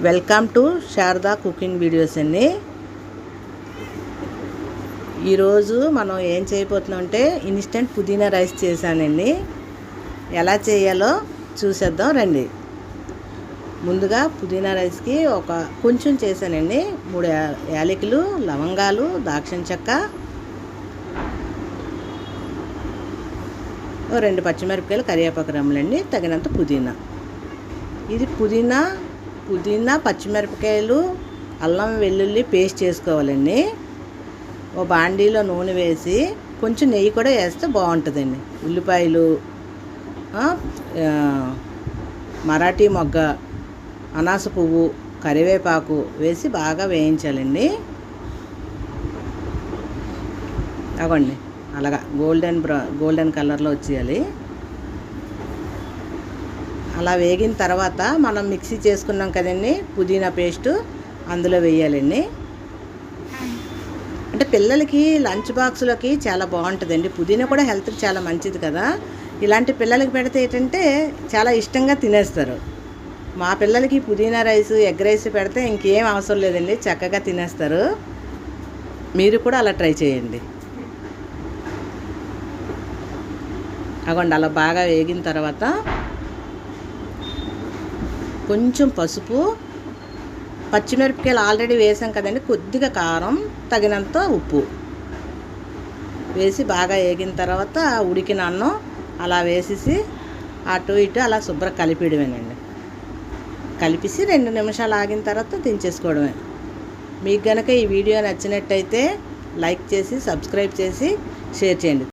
Welcome to Sharada cooking videos అండి. ఈరోజు మనం ఏం చేయబోతున్నాం అంటే ఇన్స్టెంట్ పుదీనా రైస్ చేశానండి. ఎలా చేయాలో చూసేద్దాం రండి. ముందుగా పుదీనా రైస్కి కొంచెం చేశానండి. 3 యాలకులు, లవంగాలు, దాల్చిన చెక్క, 2 పచ్చిమిరపకాయలు, కరివేపాకు రెమ్మలండి, తగినంత పుదీనా. ఇది పుదీనా పచ్చిమిరపకాయలు, అల్లం వెల్లుల్లి పేస్ట్ చేసుకోవాలండి. ఓ బాండీలో నూనె వేసి కొంచెం నెయ్యి కూడా వేస్తే బాగుంటుందండి. ఉల్లిపాయలు, మరాఠీ మొగ్గ, అనాస పువ్వు, కరివేపాకు వేసి బాగా వేయించాలండి. అవ్వండి అలాగా గోల్డెన్ కలర్లో వచ్చేయాలి. అలా వేగిన తర్వాత మనం మిక్సీ చేసుకున్నాం కదండి పుదీనా పేస్టు, అందులో వేయాలండి. అంటే పిల్లలకి లంచ్ బాక్స్లోకి చాలా బాగుంటుందండి. పుదీనా కూడా హెల్త్కి చాలా మంచిది కదా. ఇలాంటి పిల్లలకి పెడితే ఏంటంటే చాలా ఇష్టంగా తినేస్తారు. మా పిల్లలకి పుదీనా రైస్, ఎగ్ రైస్ పెడితే ఇంకేం అవసరం లేదండి, చక్కగా తినేస్తారు. మీరు కూడా అలా ట్రై చేయండి. అగోండి అలా బాగా వేగిన తర్వాత కొంచెం పసుపు, పచ్చిమిరపకాయలు ఆల్రెడీ వేసాం కదండి, కొద్దిగా కారం, తగినంత ఉప్పు వేసి బాగా వేగిన తర్వాత ఉడికిన అన్నం అలా వేసేసి అటు ఇటు అలా శుభ్రం కలిపిడమేనండి. కలిపేసి 2 నిమిషాలు ఆగిన తర్వాత దించేసుకోవడమే. మీకు కనుక ఈ వీడియో నచ్చినట్టయితే లైక్ చేసి, సబ్స్క్రైబ్ చేసి, షేర్ చేయండి.